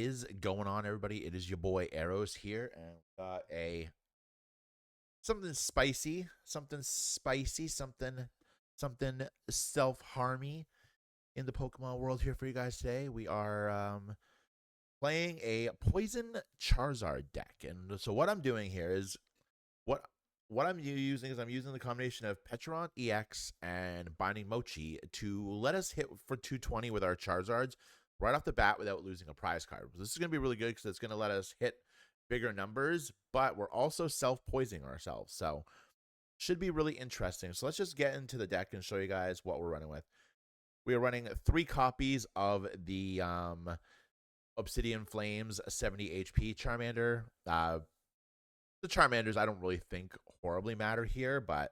is going on, everybody? It is your boy Arrows here, and we got a something self-harmy in the Pokemon world here for you guys today. We are playing a Poison Charizard deck, and so what I'm doing here is what I'm using is I'm using the combination of Petron EX and Binding Mochi to let us hit for 220 with our Charizards right off the bat without losing a prize card. This is going to be really good because it's going to let us hit bigger numbers, but we're also self-poisoning ourselves. So should be really interesting. So let's just get into the deck and show you guys what we're running with. We are running 3 copies of the Obsidian Flames 70 HP Charmander. The Charmanders I don't really think horribly matter here, but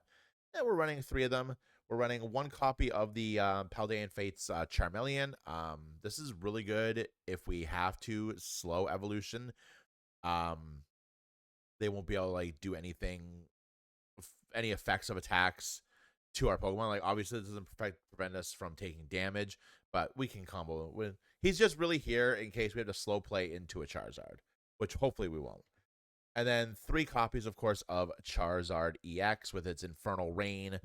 yeah, we're running 3 of them. We're running 1 copy of the Paldean Fates Charmeleon. This is really good if we have to slow evolution. They won't be able to like do anything, any effects of attacks to our Pokemon. Like obviously this doesn't prevent us from taking damage, but we can combo with. He's just really here in case we have to slow play into a Charizard, which hopefully we won't. And then 3 copies, of course, of Charizard EX with its Infernal Rain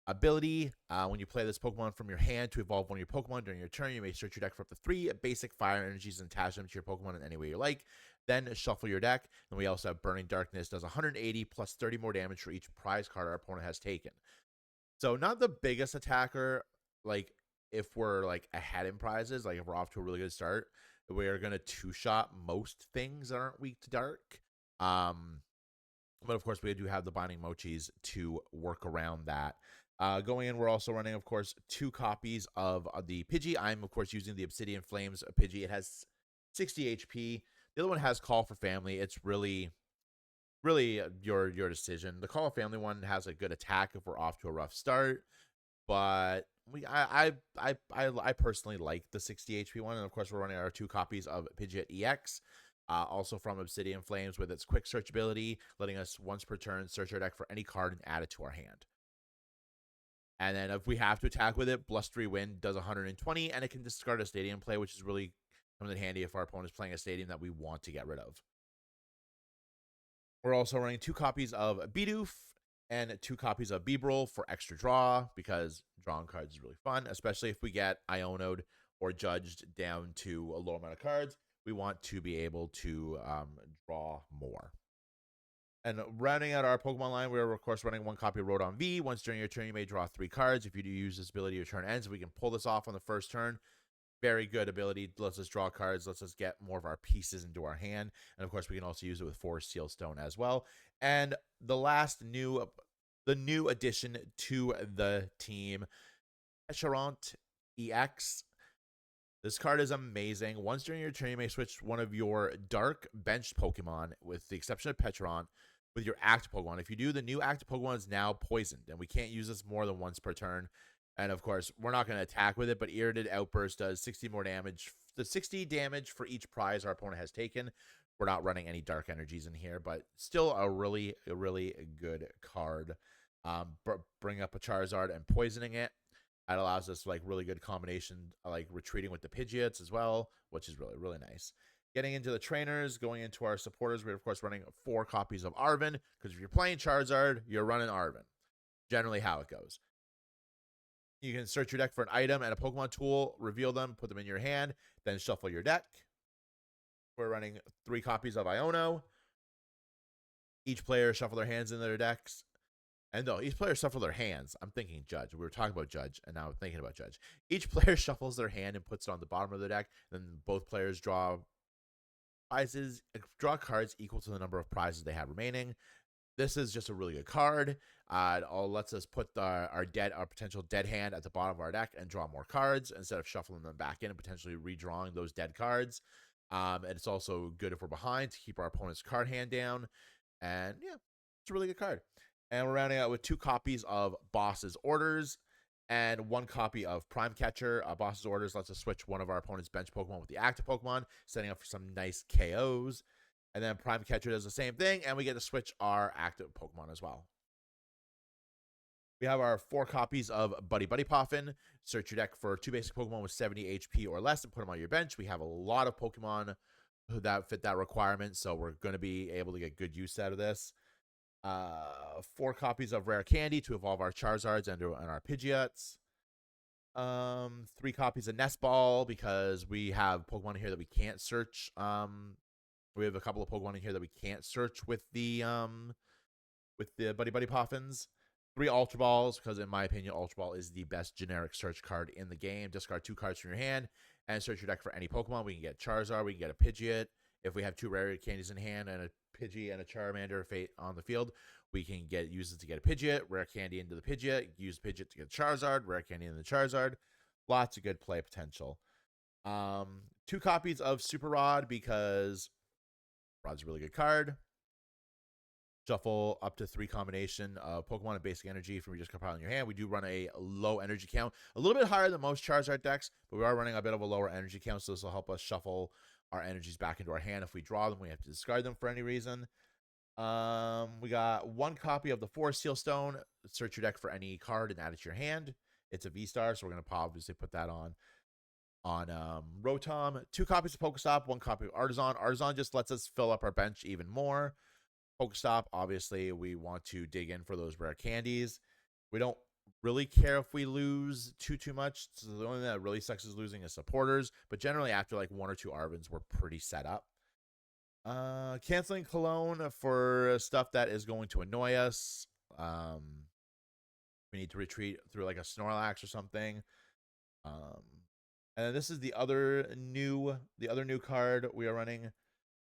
ability. When you play this Pokemon from your hand to evolve one of your Pokemon during your turn, you may search your deck for up to 3 basic fire energies and attach them to your Pokemon in any way you like. Then shuffle your deck. And we also have Burning Darkness, does 180 plus 30 more damage for each prize card our opponent has taken. So not the biggest attacker, like if we're like ahead in prizes, like if we're off to a really good start, we are going to 2-shot most things that aren't weak to dark. But of course we do have the Binding Mochis to work around that. Going in, we're also running, of course, 2 copies of the Pidgey. I'm, of course, using the Obsidian Flames Pidgey. It has 60 HP. The other one has Call for Family. It's really your decision. The Call of Family one has a good attack if we're off to a rough start, but I personally like the 60 HP one, and of course we're running our 2 copies of Pidgeot EX. Also from Obsidian Flames with its quick search ability, letting us once per turn search our deck for any card and add it to our hand. And then if we have to attack with it, Blustery Wind does 120, and it can discard a stadium play, which is really comes in handy if our opponent is playing a stadium that we want to get rid of. We're also running 2 copies of Bidoof and 2 copies of Beebrel for extra draw, because drawing cards is really fun, especially if we get Iono'd or judged down to a low amount of cards. We want to be able to draw more. And rounding out our Pokemon line, we're, of course, running 1 copy of Rodon V. Once during your turn, you may draw 3 cards. If you do use this ability, your turn ends. We can pull this off on the first turn. Very good ability. Lets us draw cards. Lets us get more of our pieces into our hand. And, of course, we can also use it with Forest Seal Stone as well. And the new addition to the team, Charizard EX. This card is amazing. Once during your turn, you may switch one of your dark benched Pokemon, with the exception of Petron, with your active Pokemon. If you do, the new active Pokemon is now poisoned, and we can't use this more than once per turn. And of course, we're not going to attack with it, but Irritated Outburst does 60 more damage. The 60 damage for each prize our opponent has taken. We're not running any dark energies in here, but still a really good card. Bring up a Charizard and poisoning it. That allows us like really good combination, like retreating with the Pidgeots as well, which is really nice. Getting into the trainers, going into our supporters, we're of course running 4 copies of Arven, because if you're playing Charizard, you're running Arven. Generally how it goes. You can search your deck for an item and a Pokemon tool, reveal them, put them in your hand, then shuffle your deck. We're running 3 copies of Iono. Each player shuffle their hands in their decks. And no, each player shuffle their hands. I'm thinking Judge. We were talking about Judge, and now I'm thinking about Judge. Each player shuffles their hand and puts it on the bottom of their deck. Then both players draw cards equal to the number of prizes they have remaining. This is just a really good card. It all lets us put our potential dead hand at the bottom of our deck and draw more cards instead of shuffling them back in and potentially redrawing those dead cards. And it's also good if we're behind to keep our opponent's card hand down. And yeah, it's a really good card. And we're rounding out with 2 copies of Boss's Orders and 1 copy of Prime Catcher. Boss's Orders lets us switch one of our opponent's bench Pokemon with the active Pokemon, setting up for some nice KOs. And then Prime Catcher does the same thing, and we get to switch our active Pokemon as well. We have our 4 copies of Buddy Poffin. Search your deck for 2 basic Pokemon with 70 HP or less and put them on your bench. We have a lot of Pokemon that fit that requirement, so we're going to be able to get good use out of this. 4 copies of Rare Candy to evolve our Charizards and our Pidgeots. 3 copies of Nest Ball because we have Pokemon here that we can't search. We have a couple of Pokemon in here that we can't search with the Buddy Buddy Poffins. 3 Ultra Balls because, in my opinion, Ultra Ball is the best generic search card in the game. Discard 2 cards from your hand and search your deck for any Pokemon. We can get Charizard. We can get a Pidgeot. If we have 2 rare candies in hand and a Pidgey and a Charmander Fate on the field, we can use it to get a Pidgeot, rare candy into the Pidgeot, use Pidgeot to get Charizard, rare candy into the Charizard. Lots of good play potential. 2 copies of Super Rod because Rod's a really good card. Shuffle up to 3 combination of Pokemon and basic energy from your discard pile in your hand. We do run a low energy count, a little bit higher than most Charizard decks, but we are running a bit of a lower energy count, so this will help us shuffle our energies back into our hand. If we draw them, we have to discard them for any reason. We got 1 copy of the Forest Seal Stone. Search your deck for any card and add it to your hand. It's a V-Star, so we're going to obviously put that on Rotom. 2 copies of Pokestop, 1 copy of Artisan. Artisan just lets us fill up our bench even more. Pokestop, obviously, we want to dig in for those rare candies. We don't really care if we lose too much. So the only thing that really sucks is losing is supporters. But generally, after like 1 or 2 Arvins, we're pretty set up. Canceling Cologne for stuff that is going to annoy us. We need to retreat through like a Snorlax or something. And this is the other new card we are running.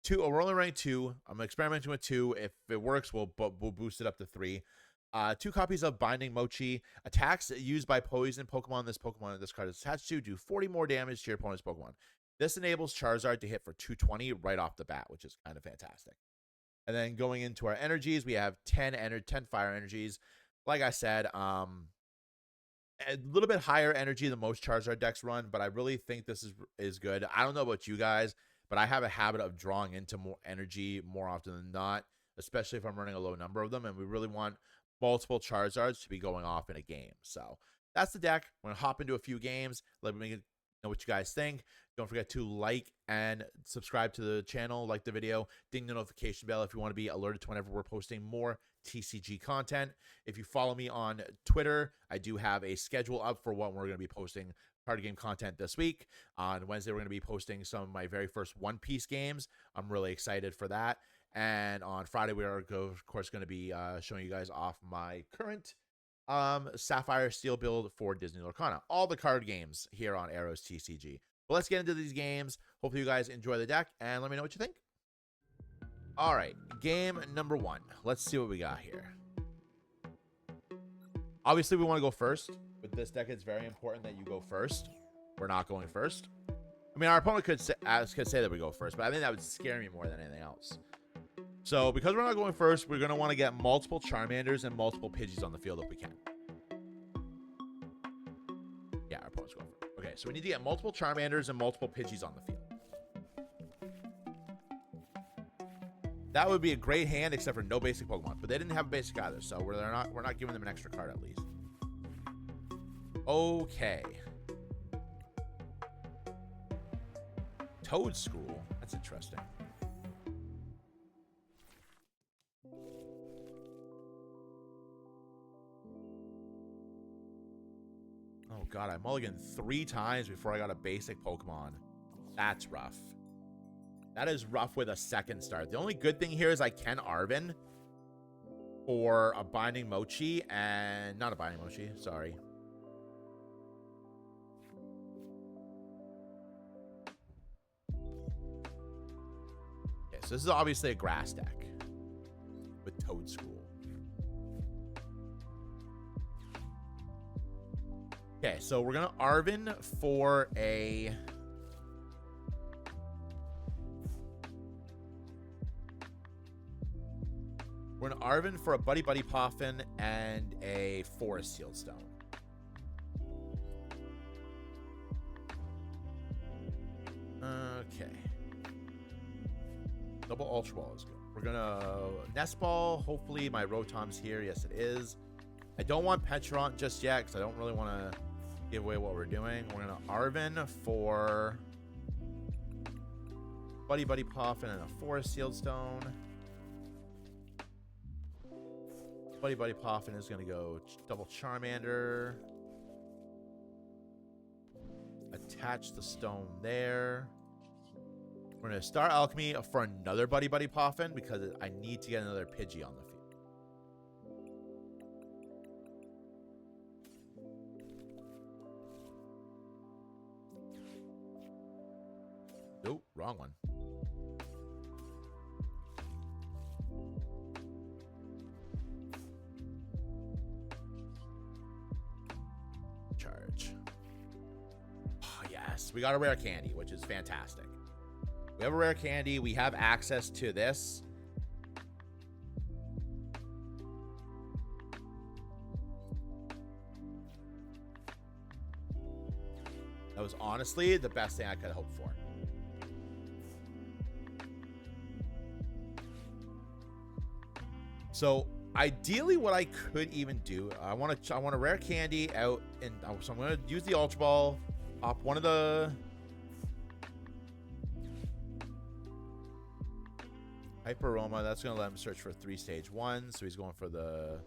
2. We're only running 2. I'm experimenting with 2. If it works, we'll boost it up to 3. 2 copies of Binding Mochi. Attacks used by poison Pokemon this card is attached to do 40 more damage to your opponent's Pokemon. This enables Charizard to hit for 220 right off the bat, which is kind of fantastic. And then going into our energies, we have 10 fire energies. Like I said, a little bit higher energy than most Charizard decks run, but I really think this is good. I don't know about you guys, but I have a habit of drawing into more energy more often than not, especially if I'm running a low number of them, and we really want multiple Charizards to be going off in a game. So that's the deck. We're going to hop into a few games. Let me know what you guys think. Don't forget to like and subscribe to the channel, like the video, ding the notification bell if you want to be alerted to whenever we're posting more TCG content. If you follow me on Twitter, I do have a schedule up for what we're going to be posting card game content this week. On Wednesday, we're going to be posting some of my very first One Piece games. I'm really excited for that. And on Friday, we are, of course, going to be showing you guys off my current Sapphire Steel build for Disney Lorcana. All the card games here on Arrows TCG. But let's get into these games. Hopefully you guys enjoy the deck, and let me know what you think. All right, game number 1. Let's see what we got here. Obviously, we want to go first. With this deck, it's very important that you go first. We're not going first. I mean, our opponent could say that we go first, but I think that would scare me more than anything else. So, because we're not going first, we're going to want to get multiple Charmanders and multiple Pidgeys on the field if we can. Yeah, our opponent's going first. Okay, so we need to get multiple Charmanders and multiple Pidgeys on the field. That would be a great hand, except for no basic Pokemon. But they didn't have a basic either, so we're not giving them an extra card at least. Okay. Toad School. That's interesting. Oh god, I mulliganed 3 times before I got a basic Pokemon. That's rough. That is rough with a second start. The only good thing here is I can Arvin for a Binding Mochi and... Not a Binding Mochi, sorry. Okay, so this is obviously a grass deck with Toad School. Okay, so we're going to Arvin for a... We're going to Arvin for a Buddy Buddy Poffin and a Forest Seal Stone. Okay. Double Ultra Ball is good. We're going to Nest Ball. Hopefully my Rotom's here. Yes, it is. I don't want Petron just yet because I don't really want to give away what we're doing. We're going to Arvin for Buddy Buddy Puffin and a Forest Sealed Stone. Buddy Buddy Puffin is going to go double Charmander. Attach the stone there. We're going to start Alchemy for another Buddy Buddy Puffin because I need to get another Pidgey on the field. Nope, wrong one. Charge. Oh, yes, we got a rare candy, which is fantastic. We have a rare candy. We have access to this. That was honestly the best thing I could hope for. So ideally, what I could even do, I want a rare candy out, and so I'm going to use the Ultra Ball, pop one of the Hyper Aroma. That's going to let him search for 3 stage 1. So he's going for the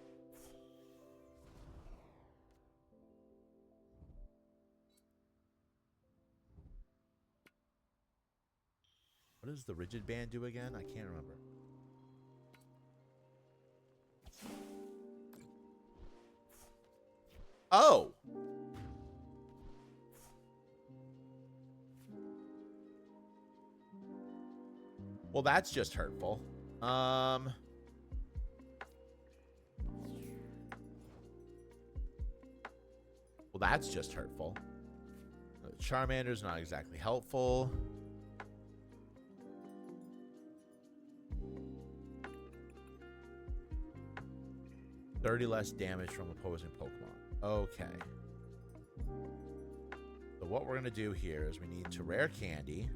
what does the Rigid Band do again? I can't remember. Oh. Well, that's just hurtful. Well, that's just hurtful. Charmander's not exactly helpful. $30 less damage from opposing Pokemon. Okay. So what we're going to do here is we need to rare candy.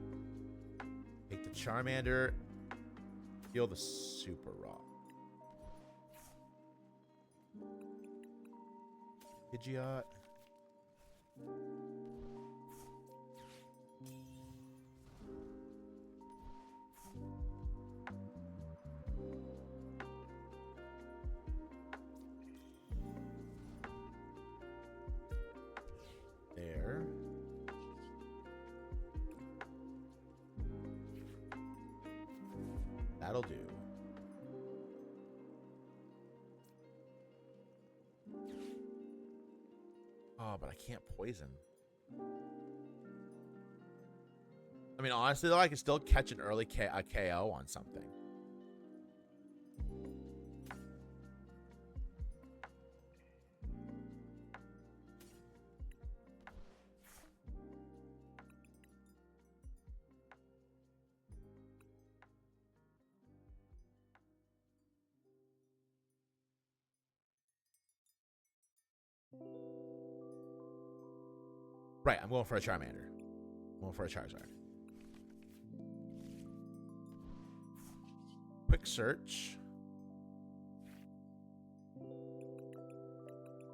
Take the Charmander. Heal the Super Rock. Pidgeot. There. That'll do. Oh, but I can't poison. I mean, honestly, though, I can still catch an early KO on something. Right, I'm going for a Charmander. I'm going for a Charizard. Quick search.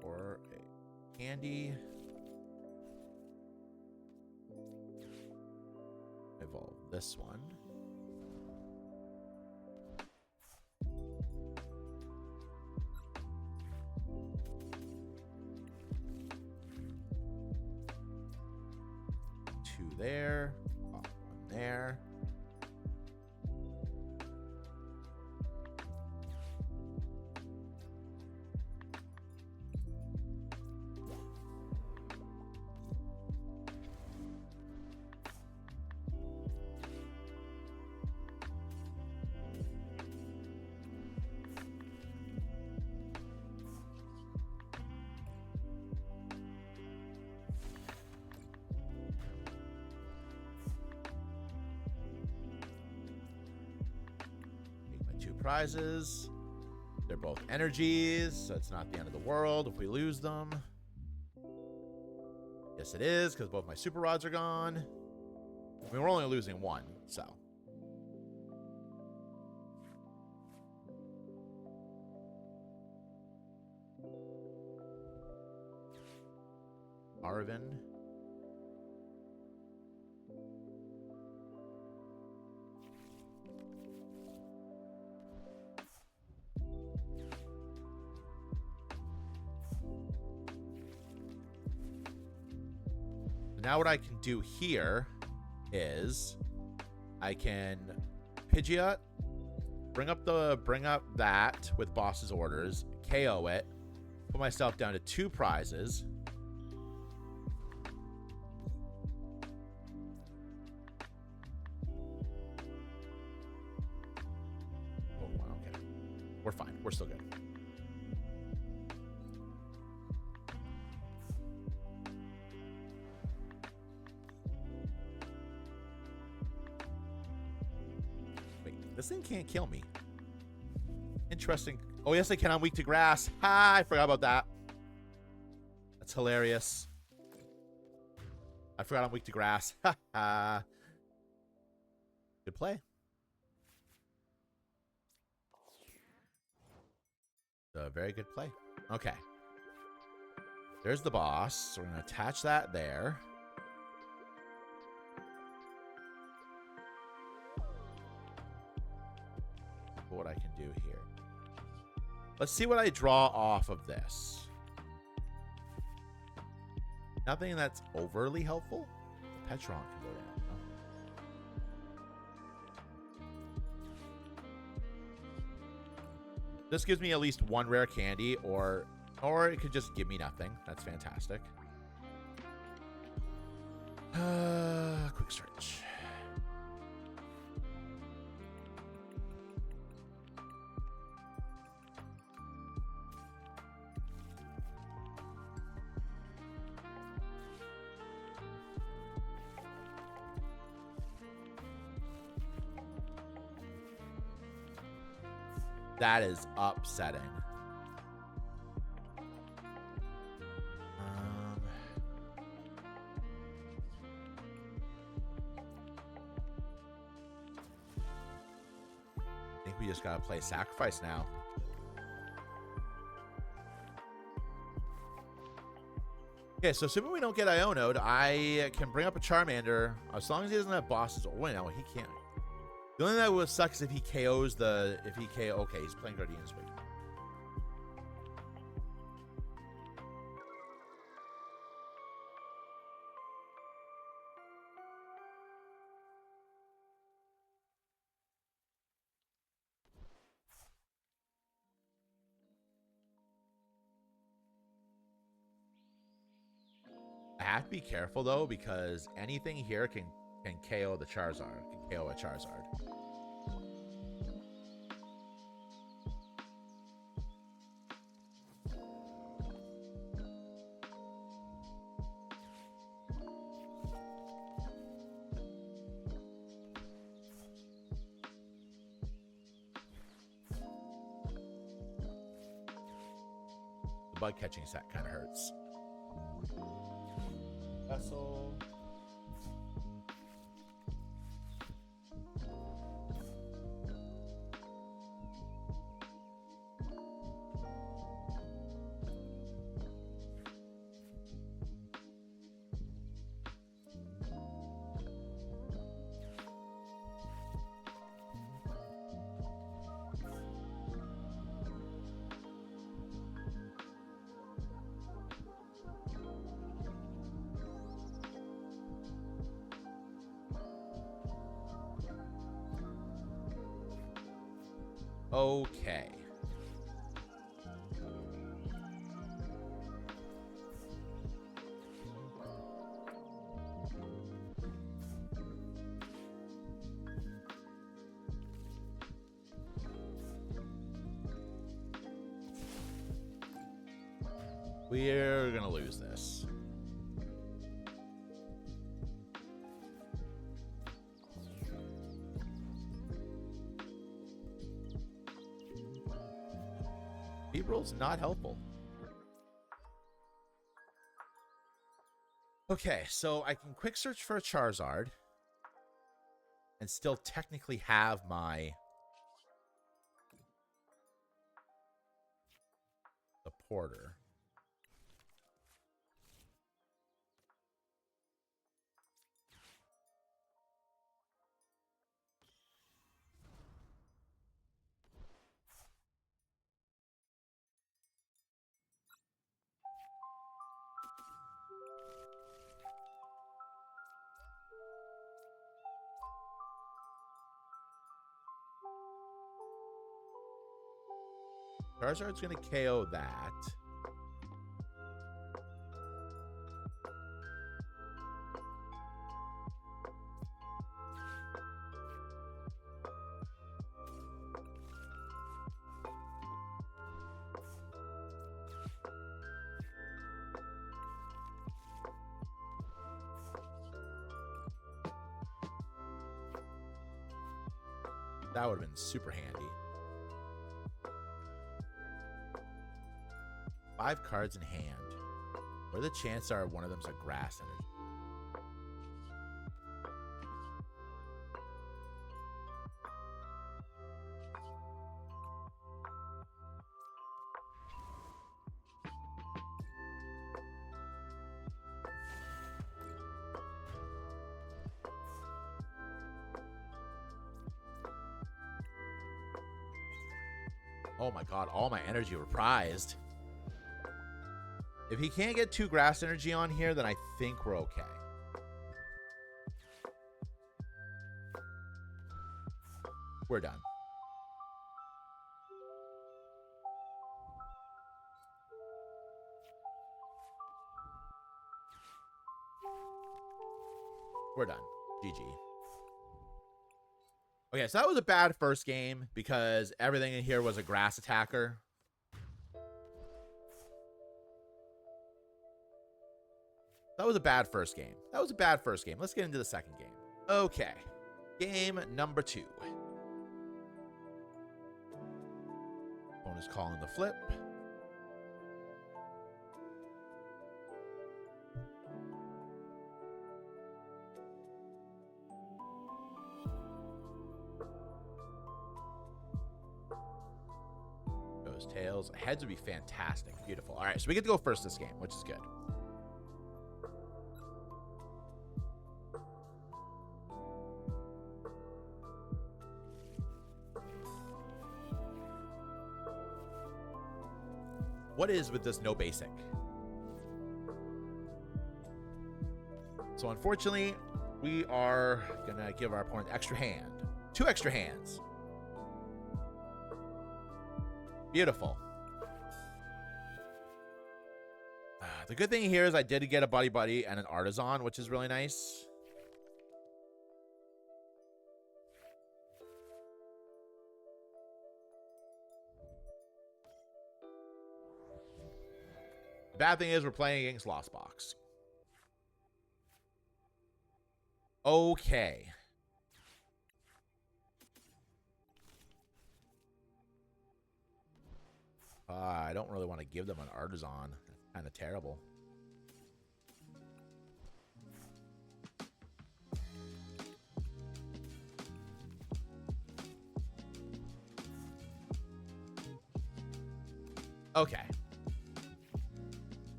For a candy. Evolve this one. There, pop one there. Prizes. They're both energies, so it's not the end of the world if we lose them. Yes, it is, because both my super rods are gone. I mean, we're only losing one, so. Arvin. now what I can do here is I can Pidgeot, bring up that with boss's orders, KO it, put myself down to 2 prizes. Oh, okay. We're fine. We're still good. This thing can't kill me. Interesting. Oh, yes, I can. I'm weak to grass. Ha! I forgot about that. That's hilarious. I forgot I'm weak to grass. Ha ha. Good play. A very good play. Okay. There's the boss. So we're going to attach that there. What I can do here. Let's see what I draw off of this. Nothing that's overly helpful. Petron can go down. No? This gives me at least 1 rare candy, or it could just give me nothing. That's fantastic. Quick search. That is upsetting. I think we just gotta play sacrifice now. Okay, so assuming we don't get Iono'd, I can bring up a Charmander as long as he doesn't have bosses. Oh, wait, no, he can't. The only thing that would suck is if he KOs the... Okay, he's playing Guardian's Weight. I have to be careful, though, because anything here can KO the Charizard. Can KO a Charizard. The bug catching set kind of hurts. Vessel. Okay. We're gonna lose this. Beebrill's not helpful. Okay, so I can quick search for a Charizard and still technically have my supporter. Charizard's going to KO that. That would have been super handy. 5 cards in hand. What are the chances are one of them's a grass energy? Oh my god, all my energy reprised. If he can't get 2 grass energy on here, then I think we're okay. We're done. We're done. GG. Okay, so that was a bad first game because everything in here was a grass attacker. That was a bad first game. Let's get into the second game. Okay. Game number 2. Opponent's calling the flip. Goes tails. Heads would be fantastic. Beautiful. All right, so we get to go first this game, which is good. What is with this no basic? So unfortunately, we are gonna give our opponent extra hand. 2 extra hands. Beautiful. The good thing here is I did get a Buddy Buddy and an Artisan, which is really nice. The bad thing is we're playing against Lost Box. Okay. I don't really want to give them an Artisan. That's kind of terrible. Okay.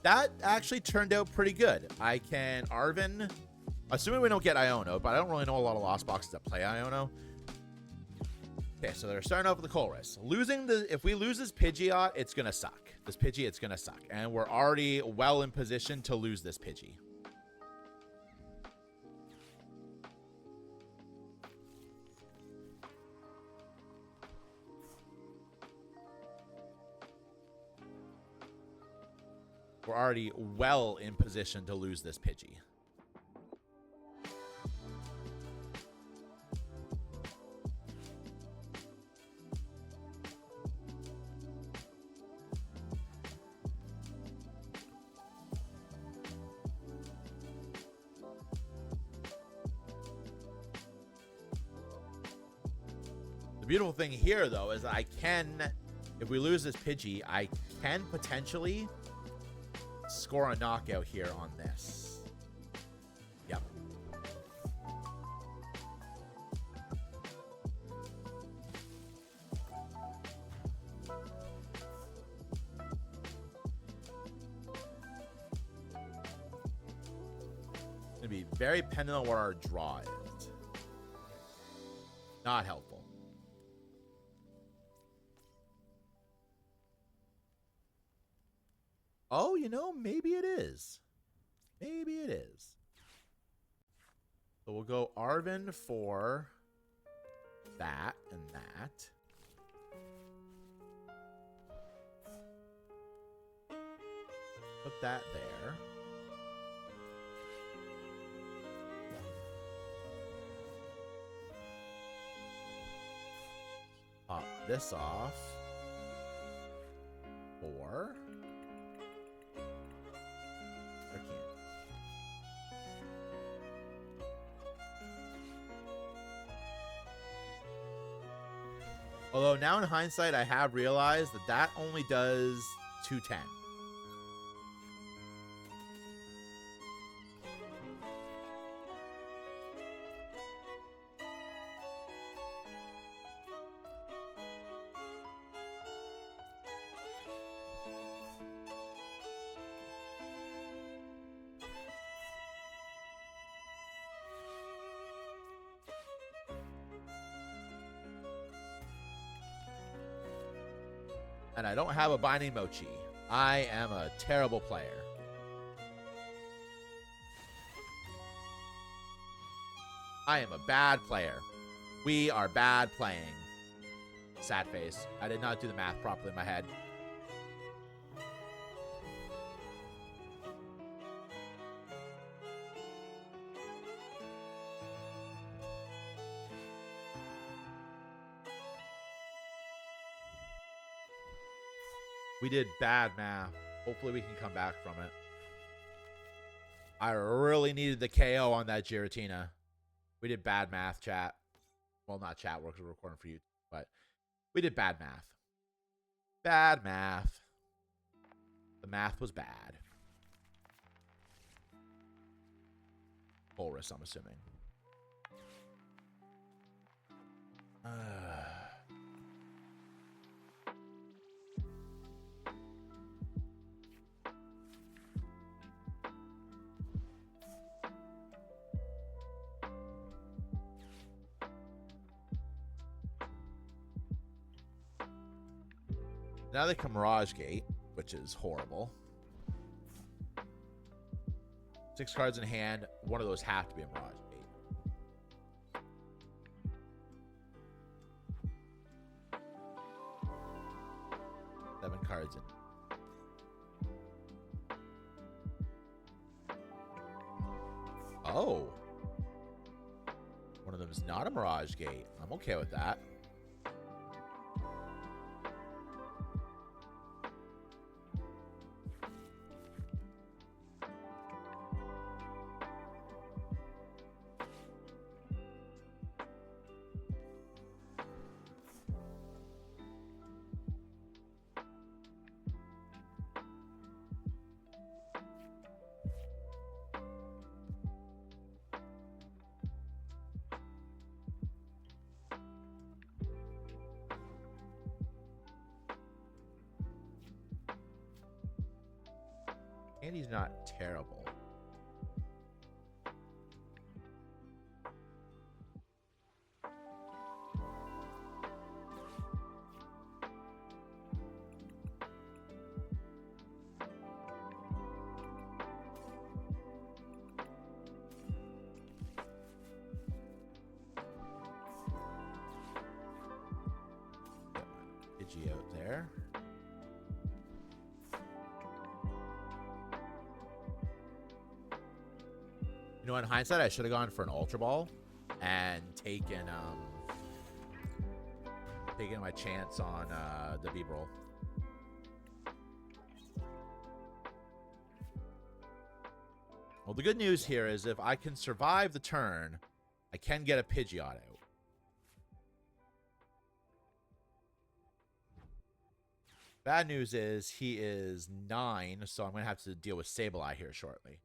That actually turned out pretty good. I can Arven, assuming we don't get Iono, but I don't really know a lot of Lost Boxes that play Iono. Okay, so they're starting off with the Colress. If we lose this Pidgeot, it's gonna suck. This Pidgey, it's gonna suck. And we're already well in position to lose this Pidgey. We're already well in position to lose this Pidgey. The beautiful thing here, though, is I can, if we lose this Pidgey, I can potentially score a knockout here on this. Yep. It's gonna be very dependent on what our draw is. Not helpful. Oh, you know, maybe it is. Maybe it is. So we'll go Arven for that and that. that there. Pop this off. 4. I can't. Although now in hindsight, I have realized that that only does 210. And I don't have a Binding Mochi. I am a terrible player. I am a bad player. We are bad playing. Sad face. I did not do the math properly in my head. We did bad math. Hopefully we can come back from it. I really needed the KO on that Giratina. We did bad math, chat. Well, not chat, we're recording for you. But we did bad math. Bad math. The math was bad. Bolus, I'm assuming. Now they come Mirage Gate, which is horrible. 6 cards in hand. One of those have to be a Mirage Gate. Seven cards in. Oh. One of them is not a Mirage Gate. I'm okay with that. And he's not terrible. Pidgey out there. You know, in hindsight, I should have gone for an Ultra Ball and taken my chance on the B-Roll. Well, the good news here is if I can survive the turn, I can get a Pidgeotto. Bad news is he is 9, so I'm going to have to deal with Sableye here shortly.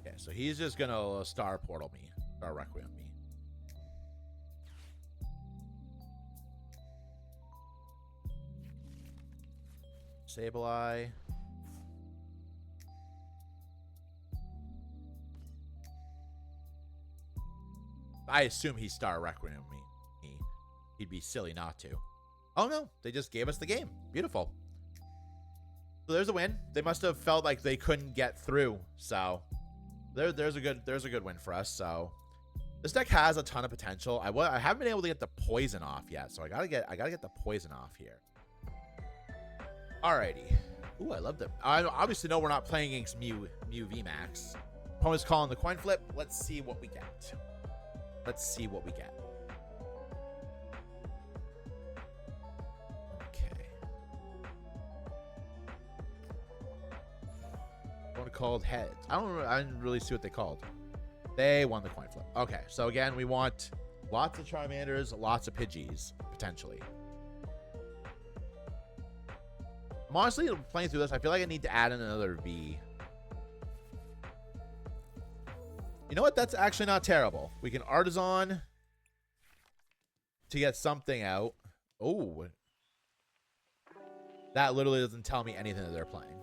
Okay, so he's just going to Star Portal me. Star Requiem me. Sableye. I assume he's Star Requiem me. He'd be silly not to. Oh no, they just gave us the game. Beautiful. So there's a win. They must have felt like they couldn't get through. So there's a good win for us. So This deck has a ton of potential. I haven't been able to get the poison off yet, so I gotta get the poison off here. Alrighty. Ooh, I love them. I obviously know we're not playing against Mew VMAX. Opponent's calling the coin flip. Let's see what we get. Let's see what we get. Okay. One called heads. I didn't really see what they called. They won the coin flip. Okay, so again, we want lots of Charmanders, lots of Pidgeys, potentially. I'm honestly playing through this. I feel like I need to add in another V. You know what? That's actually not terrible. We can Artisan to get something out. Oh. That literally doesn't tell me anything that they're playing.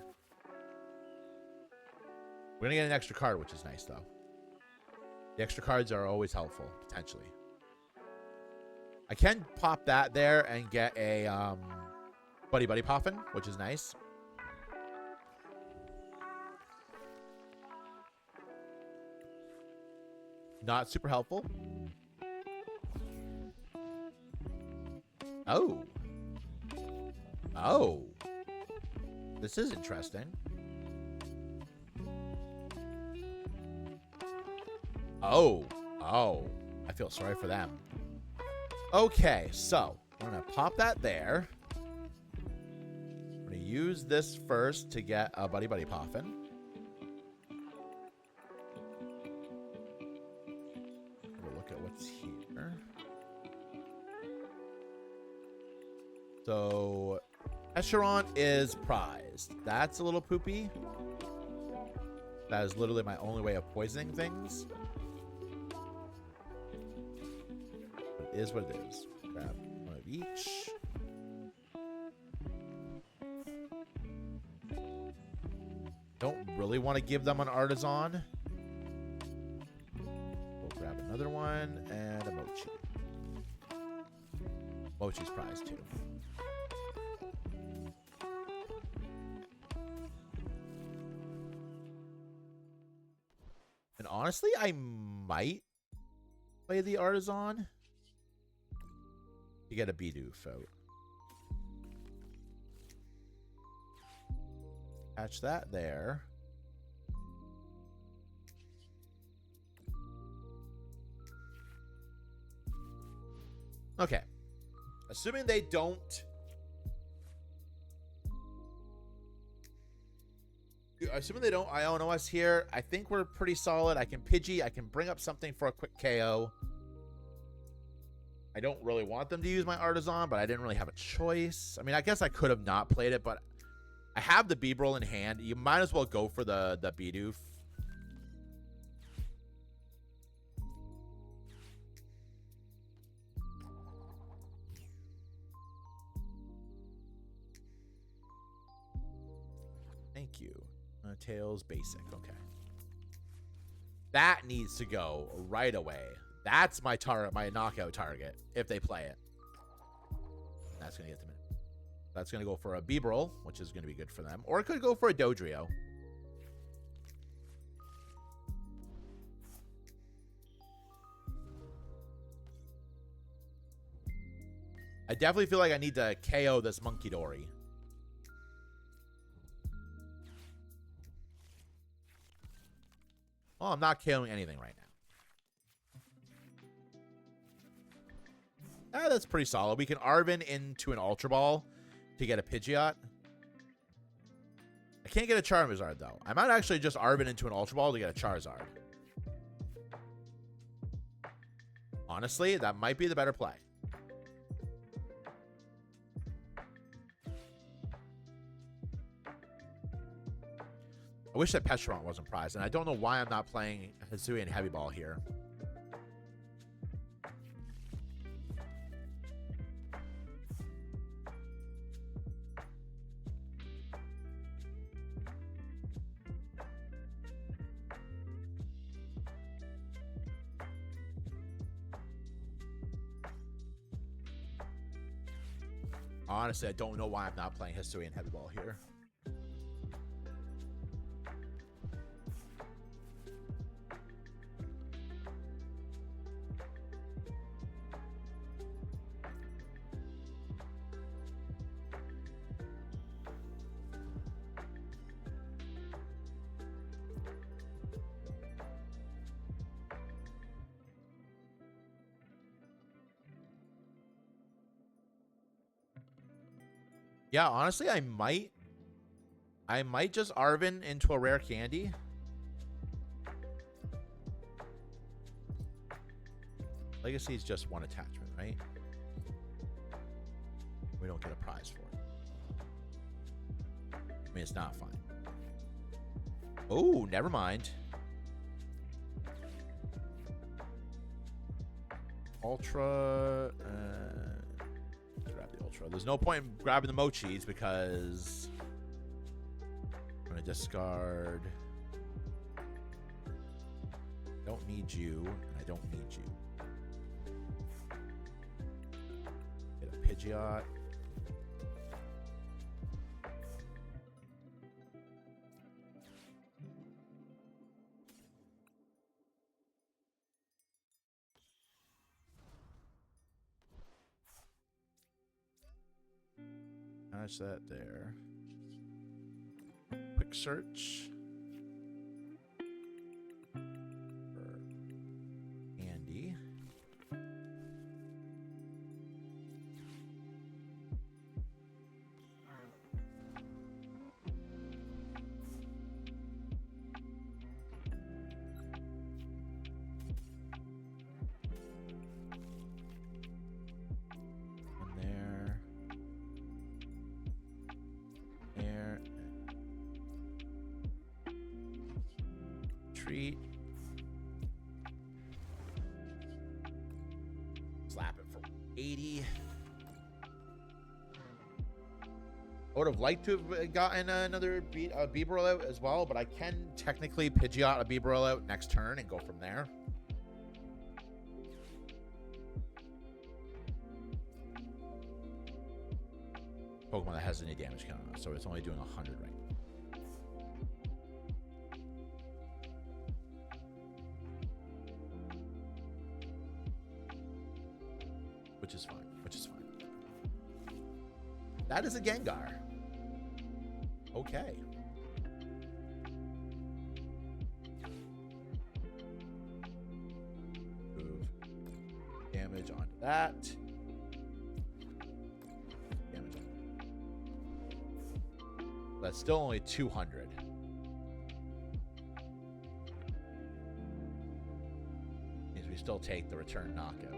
We're going to get an extra card, which is nice, though. The extra cards are always helpful, potentially. I can pop that there and get a Buddy Poffin, which is nice. Not super helpful. Oh. Oh. This is interesting. Oh. Oh. I feel sorry for them. Okay, so we're going to pop that there. I'm going to use this first to get a Buddy Poffin. Look at what's here. So, Escheron is prized. That's a little poopy. That is literally my only way of poisoning things. It is what it is. Grab one of each. Don't really want to give them an Artisan. We'll grab another one and a Mochi. Mochi's prize too. And honestly, I might play the Artisan to get a Bidoof out. Catch that there. Okay. Assuming they don't Iono us here, I think we're pretty solid. I can Pidgey. I can bring up something for a quick KO. I don't really want them to use my Artisan, but I didn't really have a choice. I mean, I guess I could have not played it, but I have the Beebrel in hand. You might as well go for the Bidoof. Thank you. Tails basic. Okay. That needs to go right away. That's my knockout target if they play it. That's going to get them in. That's going to go for a Beebrel, which is going to be good for them. Or it could go for a Dodrio. I definitely feel like I need to KO this Monkey Dory. Oh, I'm not KOing anything right now. That's pretty solid. We can Arven into an Ultra Ball to get a Pidgeot. I can't get a Charizard, though. I might actually just Arven into an Ultra Ball to get a Charizard. Honestly, that might be the better play. I wish that Peshron wasn't prized, and I don't know why I'm not playing Hisuian Heavy Ball here. Honestly, I don't know why I'm not playing Hisuian Heavy Ball here. Yeah, honestly, I might just Arvin into a rare candy. Legacy is just one attachment, right? We don't get a prize for it. I mean, it's not fine. Oh, never mind. Ultra. Grab the Ultra. There's no point in grabbing the Mochis because I'm going to discard. I don't need you, and I don't need you. Get a Pidgeot. Match that there. Quick search. For Andy. Treat. Slap it for 80. I would have liked to have gotten another Beebrill out as well, but I can technically Pidgeot a Beebrill out next turn and go from there. Pokemon that has any damage count on it, so it's only doing 100 right now. Which is fine. Which is fine. That is a Gengar. Okay. Move damage onto that. Damage on. That's still only 200. Means we still take the return knockout.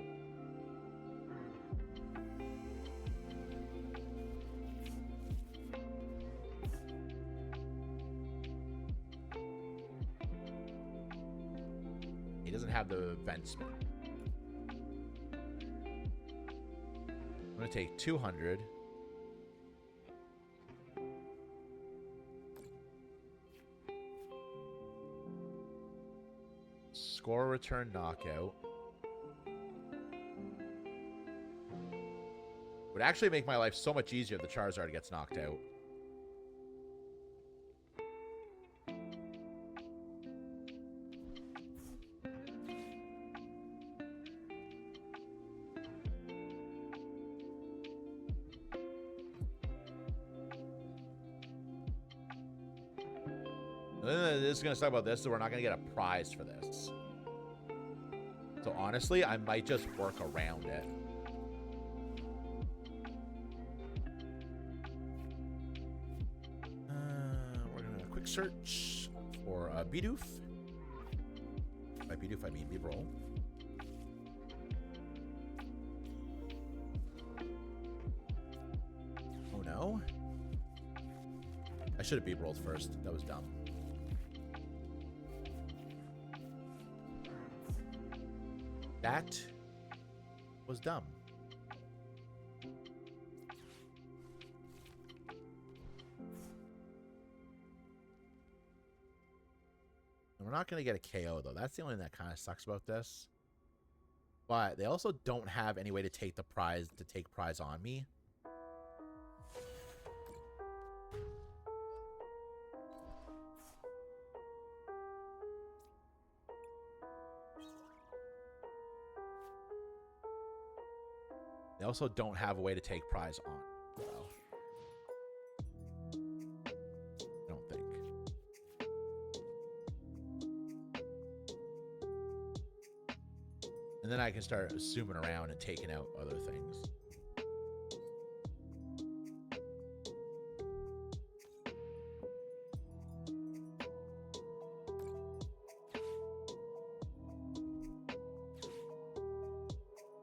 He doesn't have the Ventsman. I'm going to take 200. Score a return knockout. Would actually make my life so much easier if the Charizard gets knocked out. This is going to talk about this, so we're not going to get a prize for this. So honestly, I might just work around it. We're going to quick search for Bidoof. By Bidoof, I mean Beebrill. Oh no. I should have Beebrilled first. That was dumb. That was dumb. And we're not going to get a KO, though. That's the only thing that kind of sucks about this. But they also don't have any way to take the prize, to take prize on me. They also don't have a way to take prize on. Well, I don't think. And then I can start assuming around and taking out other things.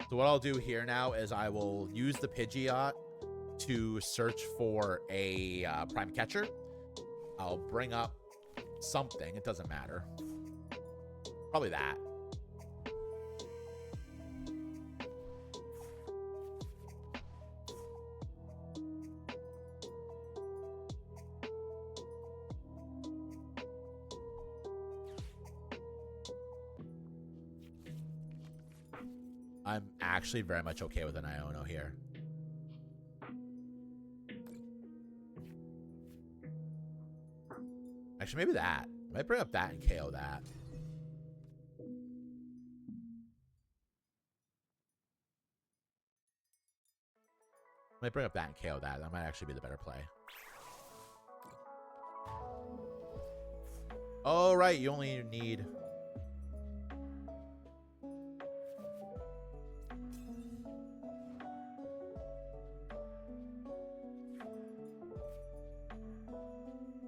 So what I'll do here now is I will use the Pidgeot to search for a prime catcher. I'll bring up something. It doesn't matter. Probably that. I'm actually very much okay with an Iono here. Actually, maybe that. I might bring up that and KO that. I might bring up that and KO that. That might actually be the better play. Oh, right. You only need...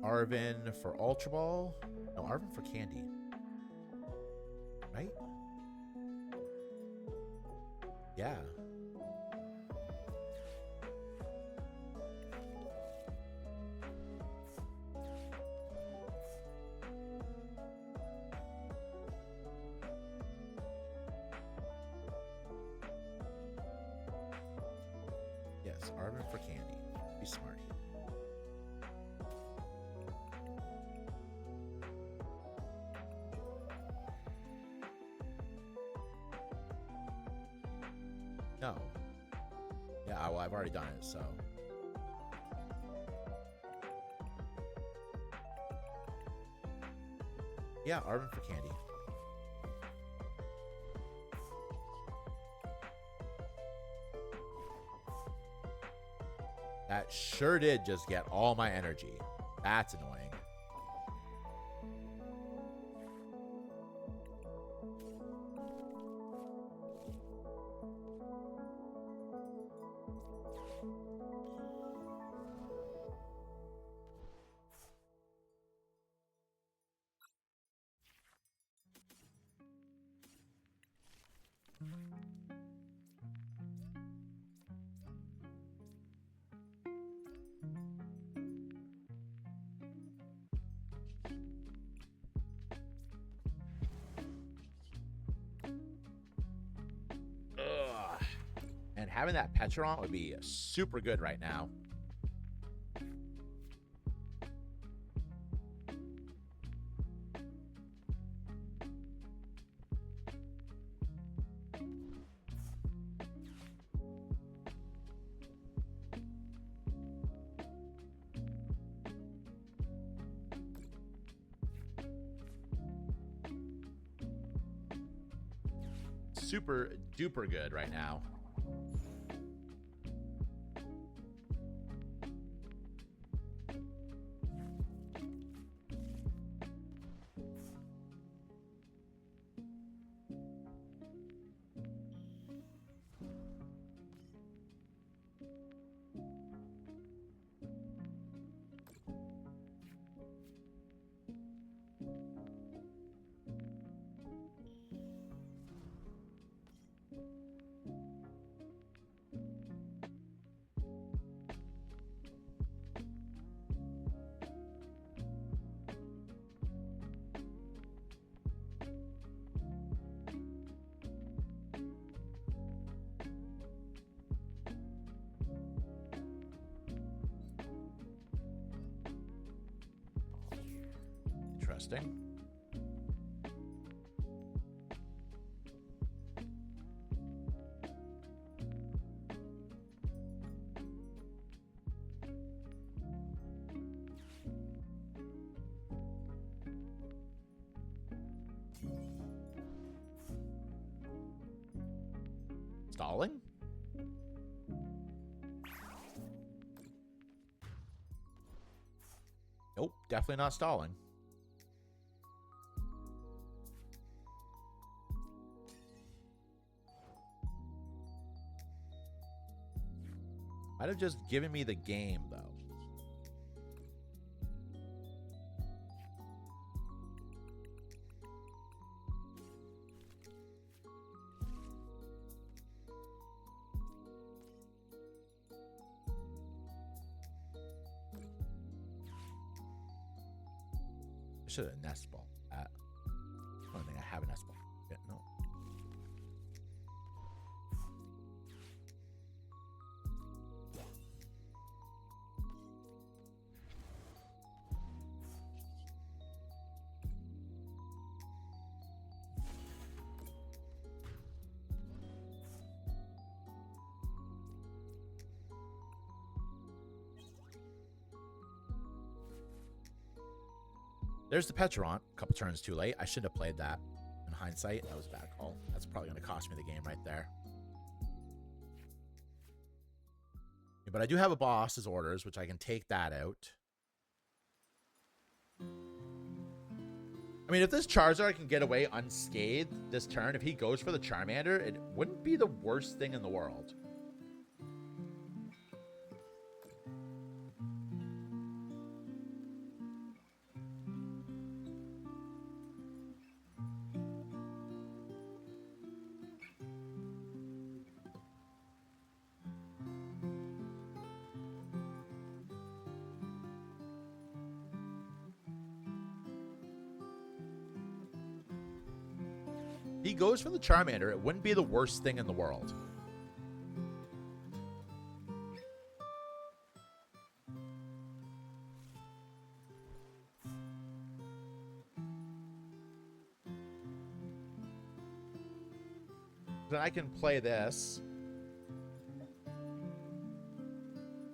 Arvin for Ultra Ball. No, Arvin for Candy. Right? Yeah. Yes, Arvin for Candy. Be smart here. No. Yeah, well, I've already done it, so. Yeah, Arvin for Candy. That sure did just get all my energy. That's annoying. Ugh. And having that Petron would be super good right now. Super duper good right now. Interesting. Stalling? Nope, definitely not stalling. Might have just given me the game, though. I should have a nest ball. I don't think I have a nest ball. Yeah, no. There's the Petron. A couple turns too late. I should have played that. In hindsight, that was a bad call. That's probably going to cost me the game right there. But I do have a boss's orders, which I can take that out. I mean, if this Charizard can get away unscathed this turn, if he goes for the Charmander, it wouldn't be the worst thing in the world. He goes for the Charmander, it wouldn't be the worst thing in the world. Then I can play this.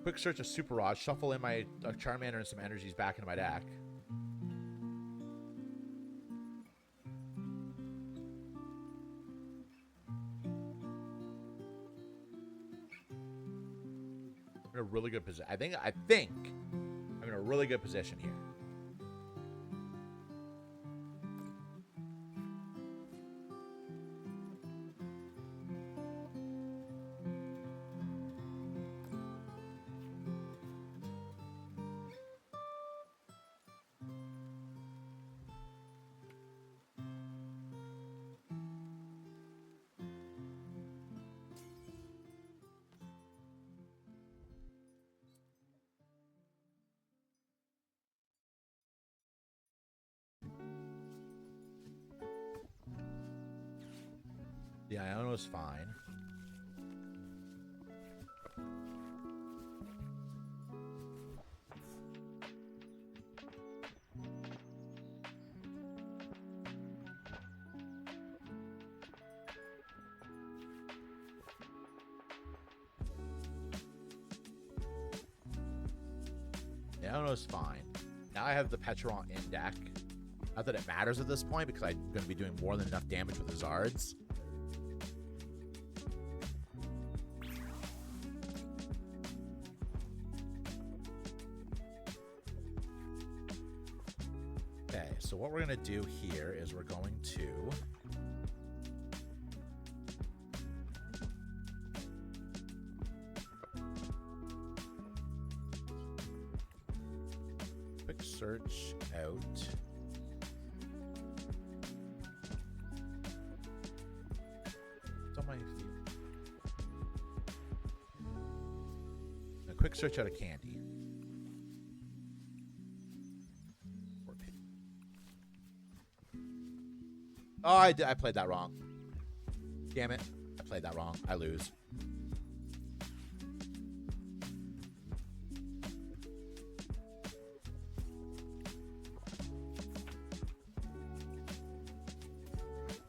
Quick search of Super Rod, shuffle in my Charmander and some energies back into my deck. In a really good position. I think I'm in a really good position here. Yeah, Iono's fine. Yeah, Iono's fine. Now I have the Petron in deck. Not that it matters at this point because I'm going to be doing more than enough damage with the Zards. Okay, so what we're going to do here is we're going to quick search out. It's on my a quick search out of candy. Oh, I played that wrong. Damn it. I played that wrong. I lose.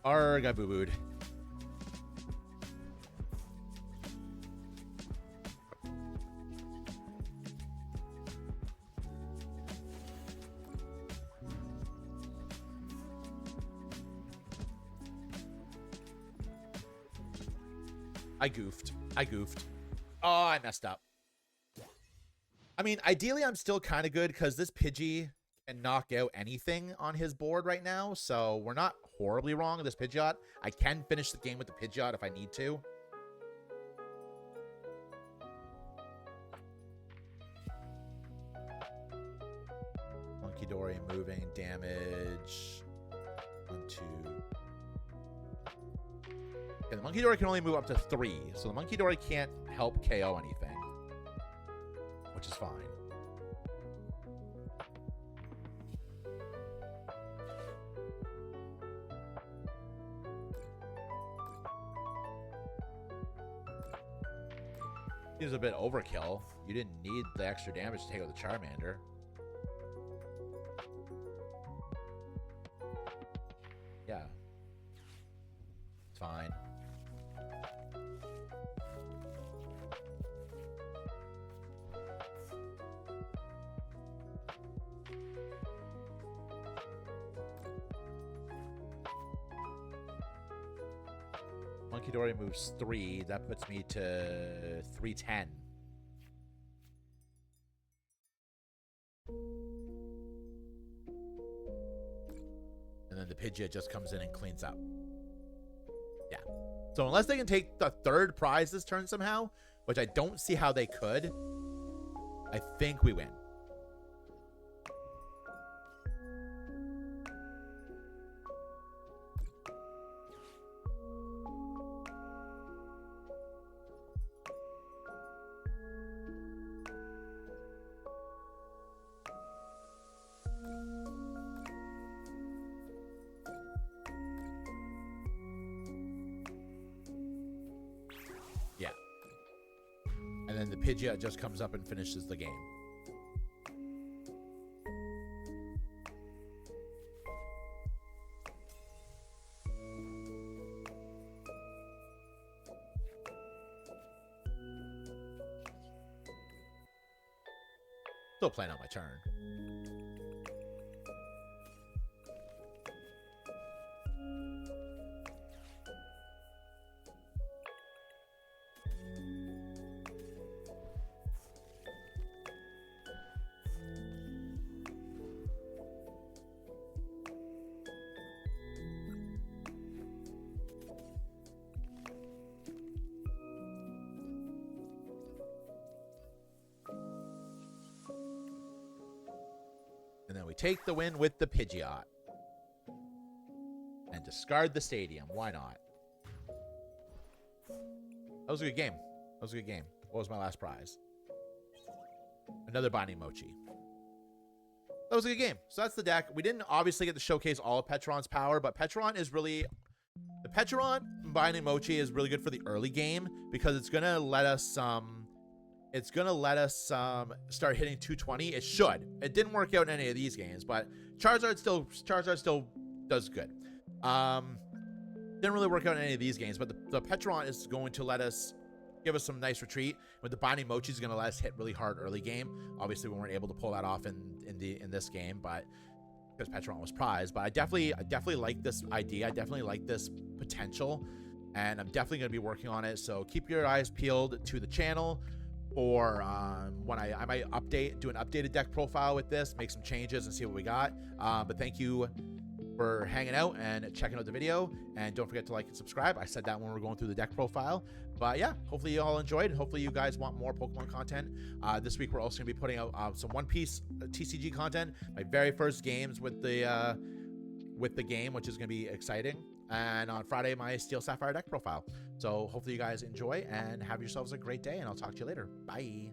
Arg, I boo-booed. I goofed. Oh, I messed up. I mean, ideally, I'm still kind of good because this Pidgey can knock out anything on his board right now. So we're not horribly wrong with this Pidgeot. I can finish the game with the Pidgeot if I need to. Monkey Dory moving damage. 1, 2. And the Monkey Dory can only move up to 3, so the Monkey Dory can't help KO anything, which is fine. Seems a bit overkill. You didn't need the extra damage to take out the Charmander. Yeah. It's fine. Monkey Dory moves 3. That puts me to 310. And then the Pidgeot just comes in and cleans up. Yeah. So unless they can take the 3rd prize this turn somehow, which I don't see how they could, I think we win. Yeah. And then the Pidgeot just comes up and finishes the game. Still playing on my turn. And then we take the win with the Pidgeot. And discard the stadium. Why not? That was a good game. That was a good game. What was my last prize? Another Binding Mochi. That was a good game. So that's the deck. We didn't obviously get to showcase all of Petron's power, but Petron is really... The Petron Binding Mochi is really good for the early game because it's going to let us... start hitting 220. It should. It didn't work out in any of these games, but Charizard still does good. Didn't really work out in any of these games, but the Petron is going to let us give us some nice retreat. With the Binding Mochi is going to let us hit really hard early game. Obviously, we weren't able to pull that off in this game, but because Petron was prized. But I definitely like this idea. I definitely like this potential, and I'm definitely going to be working on it. So keep your eyes peeled to the channel. Or when I might do an updated deck profile with this, make some changes and see what we got. But thank you for hanging out and checking out the video. And don't forget to like and subscribe. I said that when we were going through the deck profile. But yeah, hopefully you all enjoyed. Hopefully you guys want more Pokemon content. This week we're also going to be putting out some One Piece TCG content. My very first games with the game, which is going to be exciting. And on Friday, my Steel Sapphire deck profile. So hopefully you guys enjoy and have yourselves a great day, and I'll talk to you later. Bye.